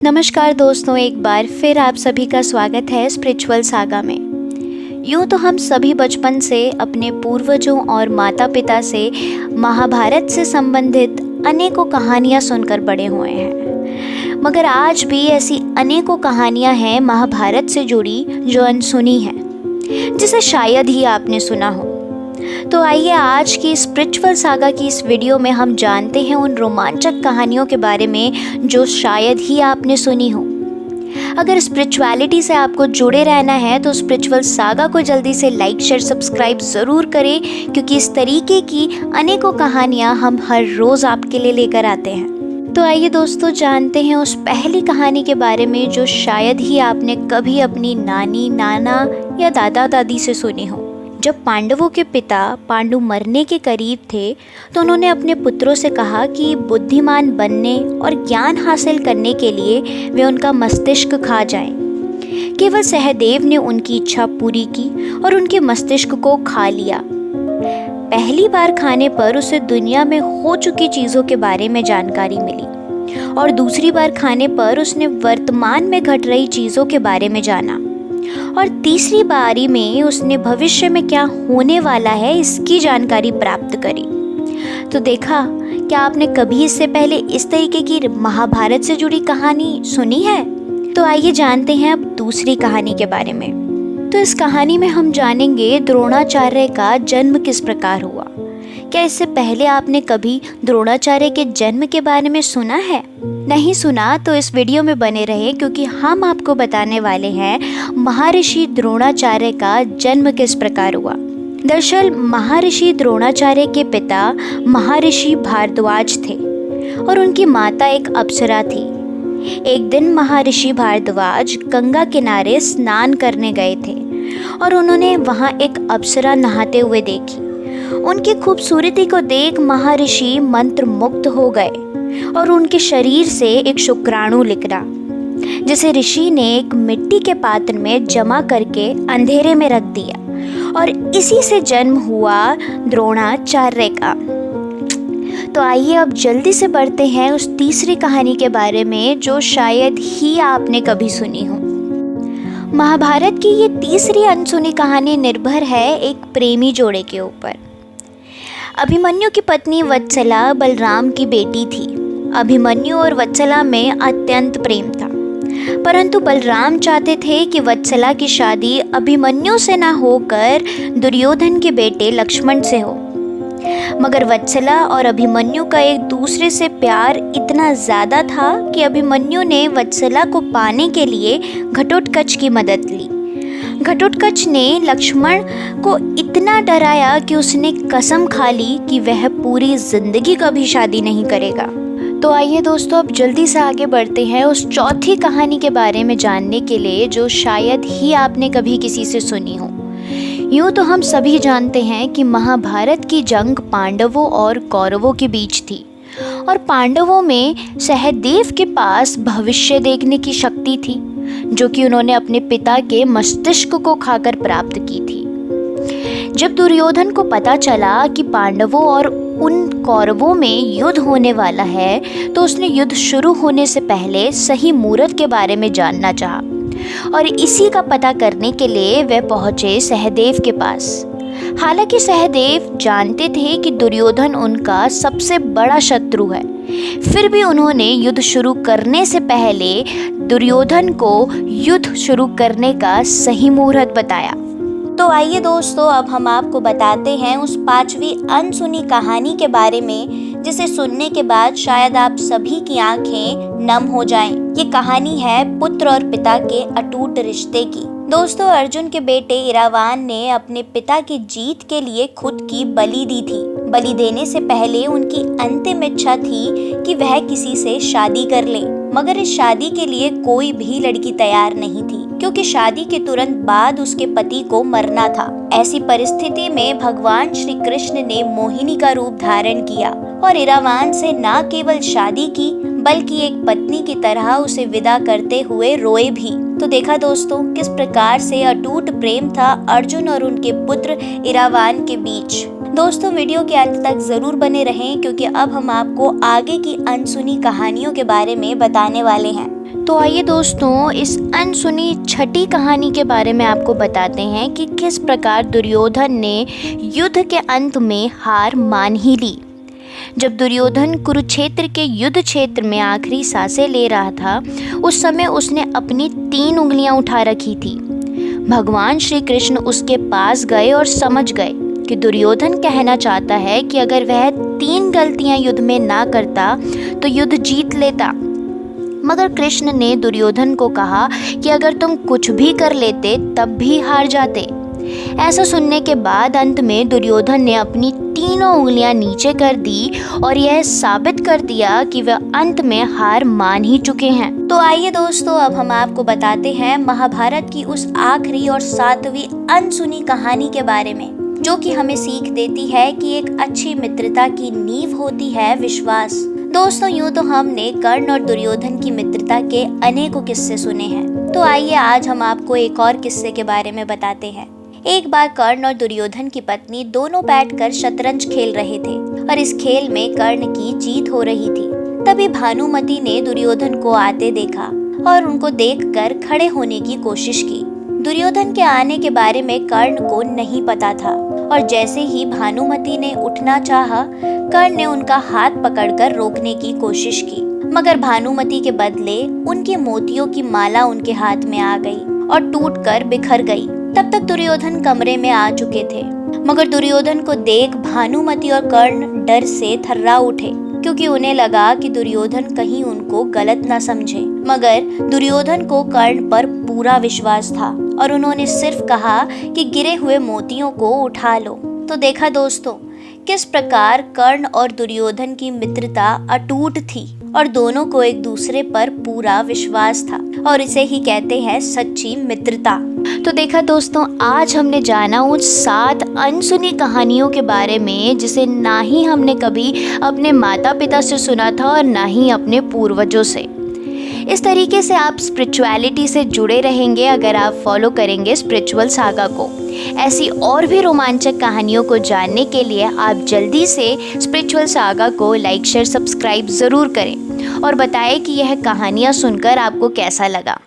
नमस्कार दोस्तों, एक बार फिर आप सभी का स्वागत है स्पिरिचुअल सागा में। यूँ तो हम सभी बचपन से अपने पूर्वजों और माता पिता से महाभारत से संबंधित अनेकों कहानियाँ सुनकर बड़े हुए हैं, मगर आज भी ऐसी अनेकों कहानियाँ हैं महाभारत से जुड़ी जो अनसुनी हैं, जिसे शायद ही आपने सुना हो। तो आइए आज की स्पिरिचुअल सागा की इस वीडियो में हम जानते हैं उन रोमांचक कहानियों के बारे में जो शायद ही आपने सुनी हो। अगर स्पिरिचुअलिटी से आपको जुड़े रहना है तो स्पिरिचुअल सागा को जल्दी से लाइक शेयर सब्सक्राइब ज़रूर करें, क्योंकि इस तरीके की अनेकों कहानियाँ हम हर रोज़ आपके लिए लेकर आते हैं। तो आइए दोस्तों, जानते हैं उस पहली कहानी के बारे में जो शायद ही आपने कभी अपनी नानी, नाना या दादा दादी से सुनी हो। जब पांडवों के पिता पांडु मरने के करीब थे तो उन्होंने अपने पुत्रों से कहा कि बुद्धिमान बनने और ज्ञान हासिल करने के लिए वे उनका मस्तिष्क खा जाएं। केवल सहदेव ने उनकी इच्छा पूरी की और उनके मस्तिष्क को खा लिया। पहली बार खाने पर उसे दुनिया में हो चुकी चीज़ों के बारे में जानकारी मिली और दूसरी बार खाने पर उसने वर्तमान में घट रही चीज़ों के बारे में जाना और तीसरी बारी में उसने भविष्य में क्या होने वाला है इसकी जानकारी प्राप्त करी। तो देखा, क्या आपने कभी इससे पहले इस तरीके की महाभारत से जुड़ी कहानी सुनी है? तो आइए जानते हैं अब दूसरी कहानी के बारे में। तो इस कहानी में हम जानेंगे द्रोणाचार्य का जन्म किस प्रकार हुआ। क्या इससे पहले आपने कभी द्रोणाचार्य के जन्म के बारे में सुना है? नहीं सुना तो इस वीडियो में बने रहे, क्योंकि हम आपको बताने वाले हैं महर्षि द्रोणाचार्य का जन्म किस प्रकार हुआ। दरअसल महर्षि द्रोणाचार्य के पिता महर्षि भारद्वाज थे और उनकी माता एक अप्सरा थी। एक दिन महर्षि भारद्वाज गंगा किनारे स्नान करने गए थे और उन्होंने वहाँ एक अप्सरा नहाते हुए देखी। उनकी खूबसूरती को देख महर्षि मंत्रमुग्ध हो गए और उनके शरीर से एक शुक्राणु निकला, जिसे ऋषि ने एक मिट्टी के पात्र में जमा करके अंधेरे में रख दिया और इसी से जन्म हुआ द्रोणाचार्य का। तो आइए अब जल्दी से बढ़ते हैं उस तीसरी कहानी के बारे में जो शायद ही आपने कभी सुनी हो। महाभारत की ये तीसरी अनसुनी कहानी निर्भर है एक प्रेमी जोड़े के ऊपर। अभिमन्यु की पत्नी वत्सला बलराम की बेटी थी। अभिमन्यु और वत्सला में अत्यंत प्रेम था, परंतु बलराम चाहते थे कि वत्सला की शादी अभिमन्यु से न होकर दुर्योधन के बेटे लक्ष्मण से हो। मगर वत्सला और अभिमन्यु का एक दूसरे से प्यार इतना ज़्यादा था कि अभिमन्यु ने वत्सला को पाने के लिए घटोत्कच की मदद ली। घटोत्कच ने लक्ष्मण को इतना डराया कि उसने कसम खा ली कि वह पूरी जिंदगी कभी शादी नहीं करेगा। तो आइए दोस्तों, अब जल्दी से आगे बढ़ते हैं उस चौथी कहानी के बारे में जानने के लिए जो शायद ही आपने कभी किसी से सुनी हो। यूँ तो हम सभी जानते हैं कि महाभारत की जंग पांडवों और कौरवों के बीच थी और पांडवों में सहदेव के पास भविष्य देखने की शक्ति थी, जो कि उन्होंने अपने पिता के मस्तिष्क को खाकर प्राप्त की थी। जब दुर्योधन को पता चला कि पांडवों और उन कौरवों में युद्ध होने वाला है तो उसने युद्ध शुरू होने से पहले सही मुहूर्त के बारे में जानना चाहा और इसी का पता करने के लिए वे पहुंचे सहदेव के पास। हालांकि सहदेव जानते थे कि दुर्योधन उनका सबसे बड़ा शत्रु है, फिर भी उन्होंने युद्ध शुरू करने से पहले दुर्योधन को युद्ध शुरू करने का सही मुहूर्त बताया। तो आइए दोस्तों, अब हम आपको बताते हैं उस पांचवी अनसुनी कहानी के बारे में जिसे सुनने के बाद शायद आप सभी की आंखें नम हो जाएं। ये कहानी है पुत्र और पिता के अटूट रिश्ते की। दोस्तों, अर्जुन के बेटे इरावान ने अपने पिता की जीत के लिए खुद की बलि दी थी। बलि देने से पहले उनकी अंतिम इच्छा थी कि वह किसी से शादी कर ले, मगर इस शादी के लिए कोई भी लड़की तैयार नहीं थी, क्योंकि शादी के तुरंत बाद उसके पति को मरना था। ऐसी परिस्थिति में भगवान श्री कृष्ण ने मोहिनी का रूप धारण किया और इरावान से न केवल शादी की बल्कि एक पत्नी की तरह उसे विदा करते हुए रोए भी। तो देखा दोस्तों, किस प्रकार से अटूट प्रेम था अर्जुन और उनके पुत्र इरावान के बीच। दोस्तों, वीडियो के अंत तक जरूर बने रहें, क्योंकि अब हम आपको आगे की अनसुनी कहानियों के बारे में बताने वाले हैं। तो आइए दोस्तों, इस अनसुनी छठी कहानी के बारे में आपको बताते हैं कि किस प्रकार दुर्योधन ने युद्ध के अंत में हार मान ही ली। जब दुर्योधन कुरुक्षेत्र के युद्ध क्षेत्र में आखिरी सांसें ले रहा था, उस समय उसने अपनी 3 उंगलियां उठा रखी थी। भगवान श्री कृष्ण उसके पास गए और समझ गए कि दुर्योधन कहना चाहता है कि अगर वह 3 गलतियां युद्ध में ना करता तो युद्ध जीत लेता। मगर कृष्ण ने दुर्योधन को कहा कि अगर तुम कुछ भी कर लेते तब भी हार जाते। ऐसा सुनने के बाद अंत में दुर्योधन ने अपनी 3 उंगलियां नीचे कर दी और यह साबित कर दिया कि वह अंत में हार मान ही चुके हैं। तो आइए दोस्तों, अब हम आपको बताते हैं महाभारत की उस आखिरी और 7वीं अनसुनी कहानी के बारे में, जो कि हमें सीख देती है कि एक अच्छी मित्रता की नींव होती है विश्वास। दोस्तों, यूँ तो हमने कर्ण और दुर्योधन की मित्रता के अनेकों किस्से सुने हैं, तो आइए आज हम आपको एक और किस्से के बारे में बताते हैं। एक बार कर्ण और दुर्योधन की पत्नी दोनों बैठकर शतरंज खेल रहे थे और इस खेल में कर्ण की जीत हो रही थी। तभी भानुमति ने दुर्योधन को आते देखा और उनको देखकर खड़े होने की कोशिश की। दुर्योधन के आने के बारे में कर्ण को नहीं पता था और जैसे ही भानुमति ने उठना चाहा, कर्ण ने उनका हाथ पकड़कर रोकने की कोशिश की, मगर भानुमति के बदले उनके मोतियों की माला उनके हाथ में आ गई और टूटकर बिखर गई। तब तक दुर्योधन कमरे में आ चुके थे, मगर दुर्योधन को देख भानुमति और कर्ण डर से थर्रा उठे, क्योंकि उन्हें लगा कि दुर्योधन कहीं उनको गलत ना समझे। मगर दुर्योधन को कर्ण पर पूरा विश्वास था और उन्होंने सिर्फ कहा कि गिरे हुए मोतियों को उठा लो। तो देखा दोस्तों, किस प्रकार कर्ण और दुर्योधन की मित्रता अटूट थी और दोनों को एक दूसरे पर पूरा विश्वास था, और इसे ही कहते हैं सच्ची मित्रता। तो देखा दोस्तों, आज हमने जाना उन 7 अनसुनी कहानियों के बारे में जिसे ना ही हमने कभी अपने माता पिता से सुना था और ना ही अपने पूर्वजों से। इस तरीके से आप स्पिरिचुअलिटी से जुड़े रहेंगे अगर आप फॉलो करेंगे स्पिरिचुअल सागा को। ऐसी और भी रोमांचक कहानियों को जानने के लिए आप जल्दी से स्पिरिचुअल सागा को लाइक, शेयर, सब्सक्राइब ज़रूर करें और बताएं कि यह कहानियाँ सुनकर आपको कैसा लगा।